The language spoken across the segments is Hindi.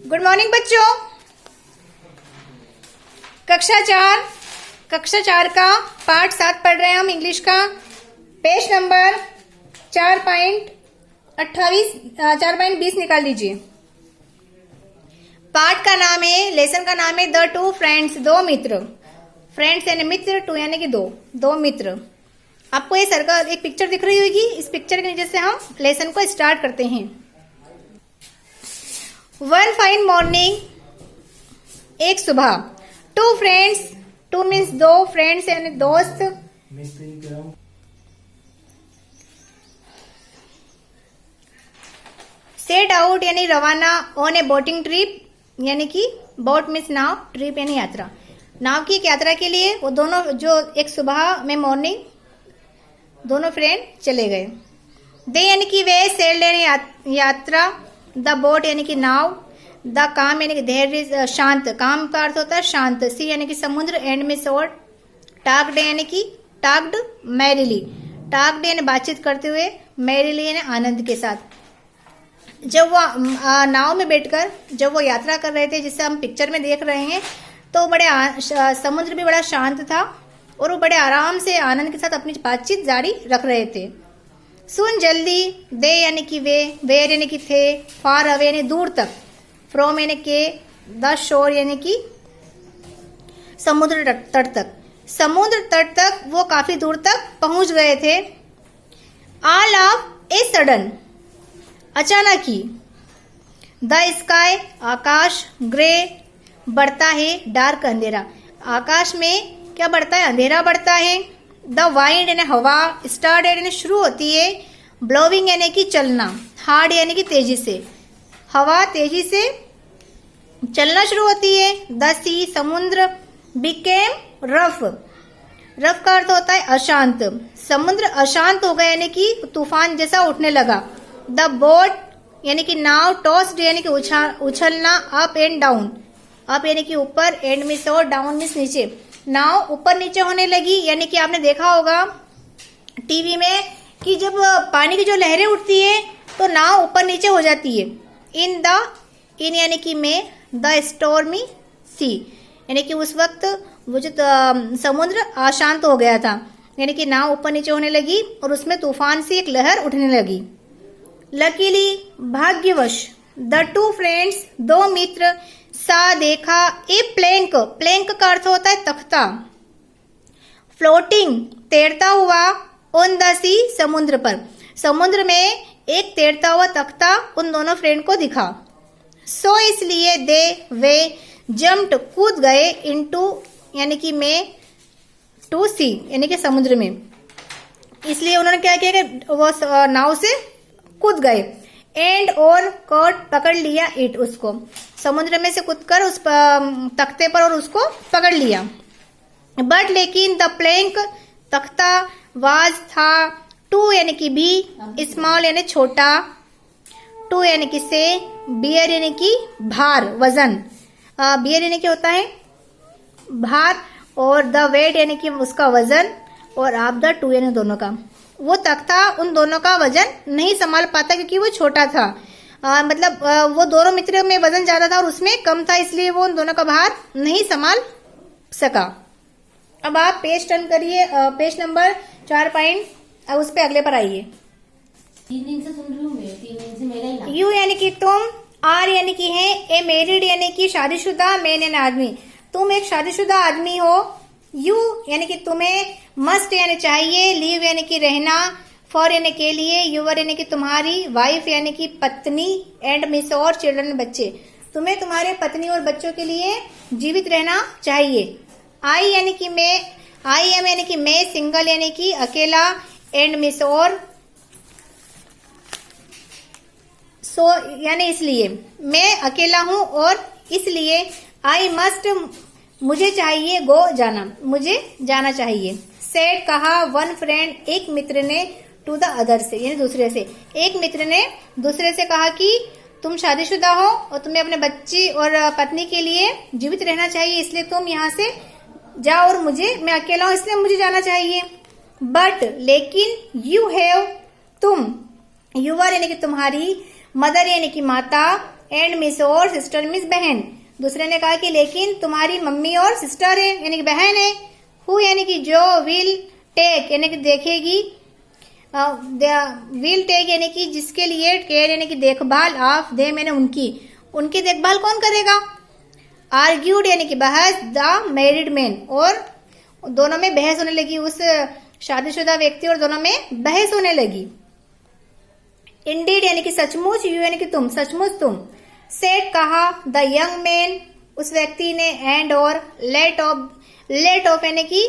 गुड मॉर्निंग बच्चों। कक्षा चार का पाठ 7 पढ़ रहे हैं हम इंग्लिश का। पेज नंबर 4.20 निकाल लीजिए। पाठ का नाम है, लेसन का नाम है द टू फ्रेंड्स, दो मित्र। फ्रेंड्स यानी मित्र, टू यानी कि दो मित्र। आपको ये सर्कल एक पिक्चर दिख रही होगी। इस पिक्चर के नीचे से हम लेसन को स्टार्ट करते हैं। वन फाइन मॉर्निंग, एक सुबह। टू फ्रेंड्स, टू मीन्स दो, फ्रेंड्स यानी दोस्त। सेट आउट यानी रवाना, ऑन ए बोटिंग ट्रिप यानी कि बोट मीन्स नाव, ट्रिप यानी यात्रा। नाव की एक यात्रा के लिए वो दोनों जो एक सुबह में मॉर्निंग दोनों फ्रेंड चले गए। दे यानी कि वे, सेल्ड यानी यात्रा, द बोट यानी कि नाव, द काम यानी कि धैर्य, शांत, काम का अर्थ होता है शांत। सी यानी कि समुद्र, एंड में शोर। टाक्ड यानी कि टाक्ड मैरिली, टाक्ड यानी बातचीत करते हुए, मैरिली यानी आनंद के साथ। जब वो नाव में बैठकर जब वो यात्रा कर रहे थे, जिसे हम पिक्चर में देख रहे हैं, तो बड़े समुद्र भी बड़ा शांत था और वो बड़े आराम से आनंद के साथ अपनी बातचीत जारी रख रहे थे। सुन जल्दी, दे यानी कि वे, वेर यानी कि थे, फार अवे यानी दूर तक, फ्रॉम यानी के, द शोर यानी कि समुद्र तट तक। समुद्र तट तक वो काफी दूर तक पहुंच गए थे। ऑल ऑफ ए सडन, अचानक ही। द स्काई, आकाश, ग्रे बढ़ता है, डार्क अंधेरा। आकाश में क्या बढ़ता है? अंधेरा बढ़ता है। द वाइंड यानी हवा, स्टार्ट यानी शुरू होती है, ब्लोविंग यानी कि चलना, हार्ड यानी कि तेजी से। हवा तेजी से चलना शुरू होती है। द सी समुद्र, बिकेम रफ, रफ का अर्थ होता है अशांत। समुद्र अशांत हो गया यानी कि तूफान जैसा उठने लगा। द बोट यानी कि नाव, टॉस्ड यानी कि उछलना, अप एंड डाउन, अप यानी कि ऊपर, एंड मीन्स और, डाउन मीन्स नीचे। नाव ऊपर नीचे होने लगी, यानी कि आपने देखा होगा टीवी में कि जब पानी की जो लहरें उठती है तो नाव ऊपर नीचे हो जाती है। इन यानी कि में, द स्टॉर्मी सी यानी कि उस वक्त वो जो समुद्र अशांत हो गया था, यानी कि नाव ऊपर नीचे होने लगी और उसमें तूफान से एक लहर उठने लगी। लकीली, भाग्यवश, द टू फ्रेंड्स, दो मित्र, सा देखा, ए प्लैंक, प्लैंक का अर्थ होता है तख्ता, फ्लोटिंग तैरता हुआ, ऑन द सी समुद्र पर, समुद्र में एक तैरता हुआ तख्ता उन दोनों फ्रेंड को दिखा। सो इसलिए दे वे, जम्प्ड कूद गए, इनटू यानी कि में, टू सी यानी कि समुद्र में। इसलिए उन्होंने क्या किया कि वो नाव से कूद गए। एंड और कॉट पकड़ लिया, इट उसको, समुद्र में से कूदकर उस तख्ते पर और उसको पकड़ लिया। बट लेकिन द प्लैंक तख्ता, वाज था, टू यानी कि भी, स्मॉल यानी छोटा, टू यानी कि से, बियर यानी कि भार, वजन, बियर यानी कि होता है भार, और द वेट यानी कि उसका वजन, और आप द टू यानी दोनों का। वो तख्ता उन दोनों का वजन नहीं संभाल पाता क्योंकि वो छोटा था। वो दोनों मित्र में वजन ज्यादा था और उसमें कम था, इसलिए वो उन दोनों का भार नहीं संभाल सका। अब आप पेज टर्न करिए, पेज नंबर 4 पॉइंट, अब उस पे अगले पर आइए। 3 दिन से सुन रही हूँ मैं, 3 दिन से मेरा ही नाम। यू यानी कि तुम, आर यानी कि है, ए मैरिड यानी कि शादीशुदा, मैन यानी आदमी, तुम एक शादीशुदा आदमी हो। यू यानी कि तुम्हें, मस्ट यानी चाहिए, लीव यानी कि रहना, फॉर यानी के लिए, यूवर यानी कि तुम्हारी, वाइफ यानी कि पत्नी, एंड मिस और चिल्ड्रन बच्चे, तुम्हें तुम्हारे पत्नी और बच्चों के लिए जीवित रहना चाहिए। आई यानी कि मैं, आई एम यानी कि मैं, सिंगल यानी कि अकेला, एंड मिस और, सो यानी इसलिए, मैं अकेला हूं और इसलिए, आई मस्ट मुझे चाहिए, गो जाना, मुझे जाना चाहिए। सेड कहा, वन फ्रेंड एक मित्र ने, टू द अदर से यानी दूसरे से, एक मित्र ने दूसरे से कहा कि तुम शादीशुदा हो और तुम्हें अपने बच्ची और पत्नी के लिए जीवित रहना चाहिए, इसलिए तुम यहाँ से जाओ और मैं अकेला हूं इसलिए मुझे जाना चाहिए। बट लेकिन, यू हैव तुम, यूवर यानी कि तुम्हारी, मदर यानी कि माता, एंड मिस और सिस्टर मिस बहन। दूसरे ने कहा कि लेकिन तुम्हारी मम्मी और सिस्टर है यानी कि बहन है। हु यानी कि जो, विल टेक यानी कि देखेगी, विल टेक यानी कि जिसके लिए, केयर यानी कि देखभाल, ऑफ देम यानी उनकी देखभाल कौन करेगा। आर्ग्यूड यानी कि बहस, द मैरिड मैन और दोनों में बहस होने लगी, उस शादीशुदा व्यक्ति और दोनों में बहस होने लगी। इंडीड यानी कि सचमुच, यू यानी कि तुम, सचमुच तुम। सेड कहा, द यंग मैन उस व्यक्ति ने, एंड और लेट ऑफ यानी कि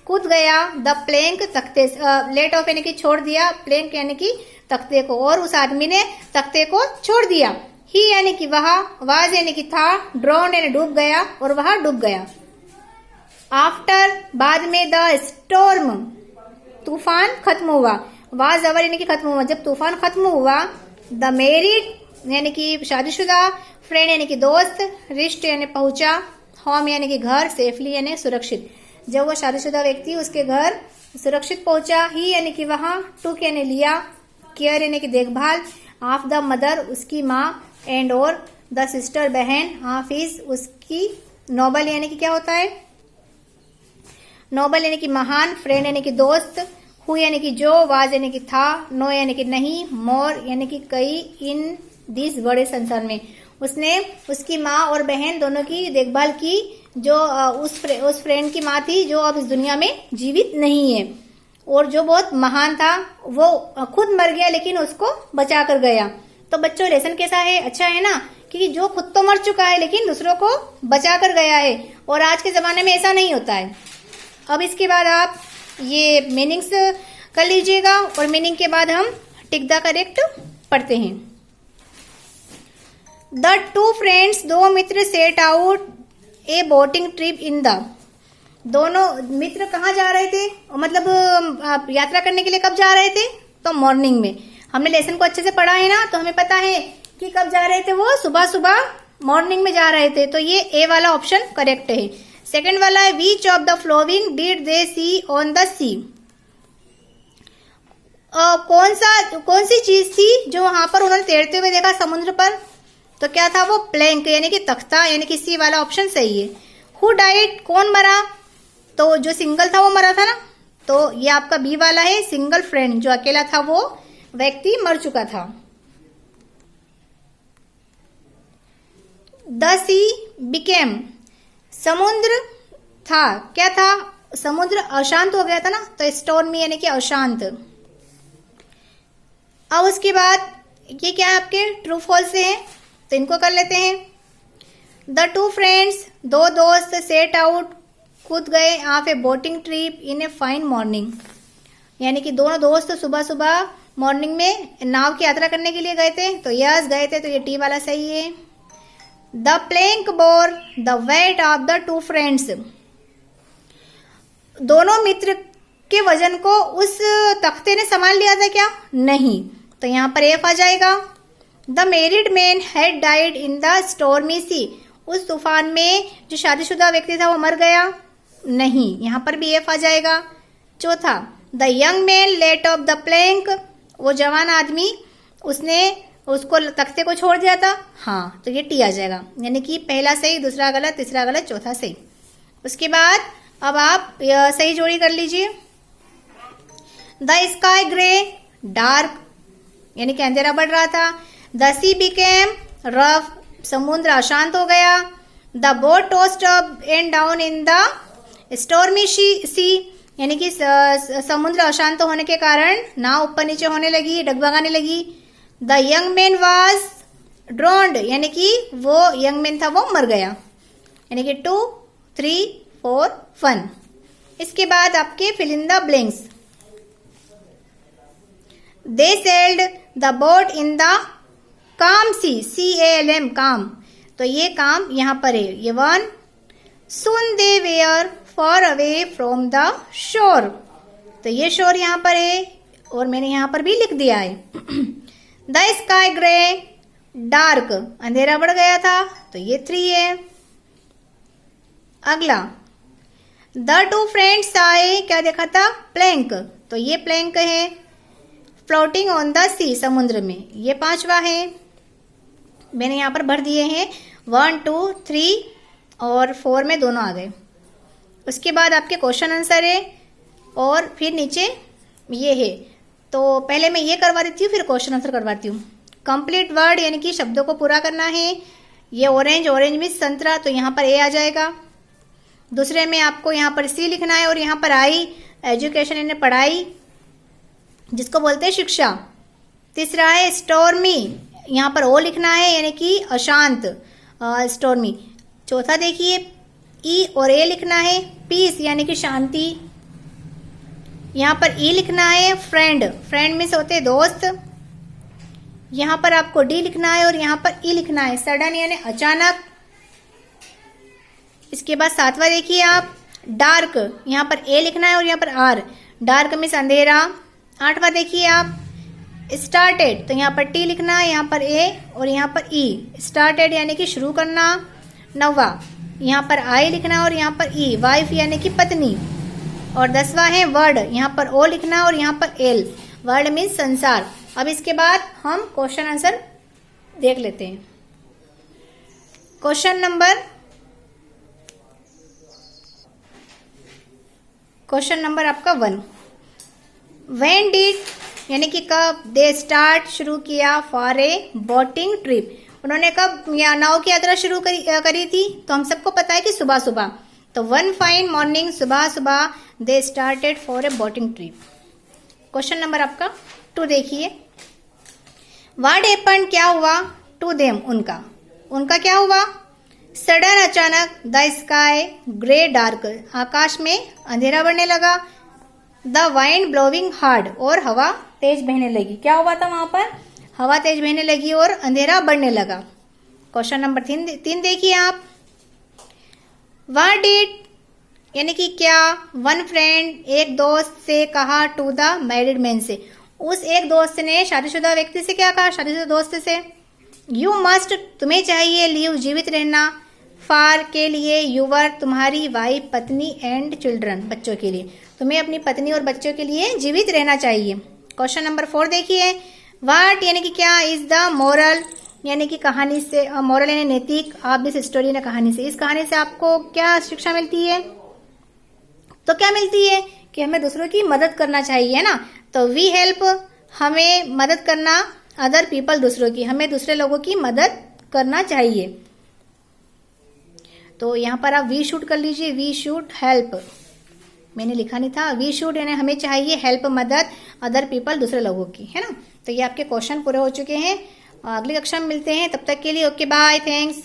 कूद गया, द प्लैंक तख्ते, लेट ऑफ यानी कि छोड़ दिया, प्लैंक यानी कि तख्ते को, और उस आदमी ने तख्ते को छोड़ दिया। ही यानी कि वह, वाज यानी कि था, ड्रोन यानी डूब गया और वह डूब गया। आफ्टर बाद में, द स्टॉर्म तूफान खत्म हुआ, वाज अवर यानी कि खत्म हुआ, जब तूफान खत्म हुआ। द मैरिड यानी कि शादीशुदा, फ्रेंड यानी कि दोस्त, रिस्ट यानी पहुंचा, होम यानी कि घर, सेफली यानी सुरक्षित, जब वो शादीशुदा व्यक्ति उसके घर सुरक्षित पहुंचा। ही यानी कि वहां, टुक यानी लिया, केयर यानी कि देखभाल, ऑफ द मदर उसकी माँ, एंड और द सिस्टर बहन, ऑफ हिज उसकी, नोबल यानी कि क्या होता है, नोबल यानी कि महान, फ्रेंड यानी कि दोस्त, हु यानी कि जो, वाज यानी कि था, नो यानी कि नहीं, मोर यानी कि कई, इन दिस बड़े संसार में उसने उसकी माँ और बहन दोनों की देखभाल की, जो उस फ्रेंड की माँ थी जो अब इस दुनिया में जीवित नहीं है, और जो बहुत महान था, वो खुद मर गया लेकिन उसको बचा कर गया। तो बच्चों लेसन कैसा है, अच्छा है ना, क्योंकि जो खुद तो मर चुका है लेकिन दूसरों को बचा कर गया है, और आज के जमाने में ऐसा नहीं होता है। अब इसके बाद आप ये मीनिंग्स कर लीजिएगा, और मीनिंग के बाद हम टिक द करेक्ट पढ़ते हैं। द टू फ्रेंड्स, दो मित्र, set out a boating trip in the, दोनों मित्र कहाँ जा रहे थे, मतलब यात्रा करने के लिए कब जा रहे थे, तो मॉर्निंग में। हमने लेसन को अच्छे से पढ़ा है ना, तो हमें पता है कि कब जा रहे थे, वो सुबह सुबह मॉर्निंग में जा रहे थे, तो ये ए वाला ऑप्शन करेक्ट है। सेकंड वाला है, which of the following did they see on the sea, कौन सी चीज थी जो वहां पर उन्होंने तैरते हुए देखा समुद्र पर, तो क्या था वो, प्लैंक यानी कि तख्ता, यानी कि सी वाला ऑप्शन सही है। हु डाइड कौन मरा, तो जो सिंगल था वो मरा था ना, तो ये आपका बी वाला है, सिंगल फ्रेंड, जो अकेला था वो व्यक्ति मर चुका था। द सी बिकेम, समुद्र था, क्या था, समुद्र अशांत हो गया था ना, तो स्टॉर्मी यानी कि अशांत। अब उसके बाद ये क्या है आपके ट्रू फॉल्स से हैं, तो इनको कर लेते हैं। द टू फ्रेंड्स, दो दोस्त, सेट आउट कूद गए, of A boating trip in a fine morning, यानी कि दोनों दोस्त सुबह सुबह मॉर्निंग में नाव की यात्रा करने के लिए गए थे, तो यस गए थे, तो ये टी वाला सही है। The plank bore the weight of the two friends, दोनों मित्र के वजन को उस तख्ते ने संभाल लिया था क्या, नहीं, तो यहां पर एफ आ जाएगा। The married man had died in the stormy sea, उस तूफान में जो शादीशुदा व्यक्ति था वो मर गया, नहीं, यहां पर भी एफ आ जाएगा। चौथा, the young man let off the plank, वो जवान आदमी उसने उसको तख्ते को छोड़ दिया था, हाँ, तो ये टी आ जाएगा, यानी कि पहला सही, दूसरा गलत, तीसरा गलत, चौथा सही। उसके बाद अब आप सही जोड़ी कर लीजिए। द स्काई ग्रे डार्क, यानी कि अंधेरा बढ़ रहा था। द सी बिकेम रफ, समुद्र अशांत हो गया। The boat tossed up and down in the stormy sea, यानी कि समुद्र अशांत होने के कारण नाव ऊपर नीचे होने लगी, डगमगाने लगी। द यंग मैन वाज ड्रोन्ड, यानी कि वो यंग मैन था वो मर गया, यानी कि 2, 3, 4, 1। इसके बाद आपके fill in the blanks. They sailed the boat in the calm sea, CALM काम, तो ये काम यहां पर है, ये 1। Soon they were far away from the shore, तो ये शोर यहां पर है और मैंने यहां पर भी लिख दिया है। द स्काई ग्रे डार्क, अंधेरा बढ़ गया था, तो ये 3 है। अगला, द टू फ्रेंड्स आए, क्या देखा था, प्लैंक, तो ये प्लैंक है। फ्लोटिंग ऑन द सी, समुद्र में, ये 5वां है। मैंने यहाँ पर भर दिए हैं। 1, 2, 3 और 4 में दोनों आ गए। उसके बाद आपके क्वेश्चन आंसर है और फिर नीचे ये है। तो पहले मैं ये करवा देती हूँ, फिर क्वेश्चन आंसर करवाती हूँ। कंप्लीट वर्ड यानी कि शब्दों को पूरा करना है। ये ऑरेंज, ऑरेंज मीन्स संतरा, तो यहाँ पर ए आ जाएगा। दूसरे में आपको यहाँ पर सी लिखना है और यहाँ पर आई, एजुकेशन यानी पढ़ाई, जिसको बोलते हैं शिक्षा। तीसरा है स्टॉर्मी, यहाँ पर ओ लिखना है यानी कि अशांत, स्टॉर्मी। चौथा देखिए ई और ए लिखना है। पीस यानी कि शांति, यहाँ पर ई लिखना है। फ्रेंड, फ्रेंड मीन्स होते हैं दोस्त। यहाँ पर आपको डी लिखना है और यहाँ पर ई लिखना है, सडन यानी अचानक। इसके बाद सातवां देखिए आप, डार्क, यहाँ पर ए लिखना है और यहाँ पर आर, डार्क मीन्स अंधेरा। आठवां देखिए आप, स्टार्टेड, तो यहाँ पर टी लिखना है, यहाँ पर ए और यहाँ पर ई, स्टार्टेड यानी कि शुरू करना। नौवां यहाँ पर आई लिखना और यहाँ पर ई, वाइफ यानी कि पत्नी। और 10वां है वर्ड, यहाँ पर ओ लिखना और यहाँ पर एल, वर्ड मीन्स संसार। अब इसके बाद हम क्वेश्चन आंसर देख लेते हैं। क्वेश्चन नंबर आपका 1। व्हेन डिड यानी कि कब, दे स्टार्ट शुरू किया, फॉर ए बोटिंग ट्रिप, उन्होंने कब नाव की यात्रा शुरू करी थी? तो हम सबको पता है कि सुबह सुबह। तो 1 फाइन मॉर्निंग, सुबह सुबह they started for a boating trip. Question number आपका 2 देखिए। व्हाट हैपेंड, क्या हुआ? टू देम, उनका क्या हुआ? सडन, अचानक। द स्काई ग्रे डार्क, आकाश में अंधेरा बढ़ने लगा। द वाइंड ब्लोविंग हार्ड, और हवा तेज बहने लगी। क्या हुआ था वहां पर? हवा तेज बहने लगी और अंधेरा बढ़ने लगा। क्वेश्चन नंबर 3 देखिए आप। व्हाट डिड यानी कि क्या, वन फ्रेंड, एक दोस्त से कहा, टू द मैरिड मैन, से, उस एक दोस्त ने शादीशुदा व्यक्ति से क्या कहा? शादीशुदा दोस्त से। यू मस्ट, तुम्हें चाहिए, लिव, जीवित रहना, फार, के लिए, यूवर, तुम्हारी, वाइफ, पत्नी, एंड चिल्ड्रन, बच्चों के लिए, तुम्हें अपनी पत्नी और बच्चों के लिए जीवित रहना चाहिए। क्वेश्चन नंबर 4 देखिए। व्हाट यानी कि क्या, इज द मोरल यानी कि कहानी से, मोरल यानी नैतिक, आप दिस स्टोरी ने, कहानी से, इस कहानी से आपको क्या शिक्षा मिलती है? तो क्या मिलती है कि हमें दूसरों की मदद करना चाहिए, है ना। तो वी हेल्प, हमें मदद करना, अदर पीपल, दूसरों की, हमें दूसरे लोगों की मदद करना चाहिए। तो यहाँ पर आप वी शुड कर लीजिए, वी शुड हेल्प, मैंने लिखा नहीं था। वी शुड यानी हमें चाहिए, हेल्प मदद, अदर पीपल दूसरे लोगों की, है ना। तो ये आपके क्वेश्चन पूरे हो चुके हैं। अगली कक्षा में मिलते हैं, तब तक के लिए ओके बाय, थैंक्स।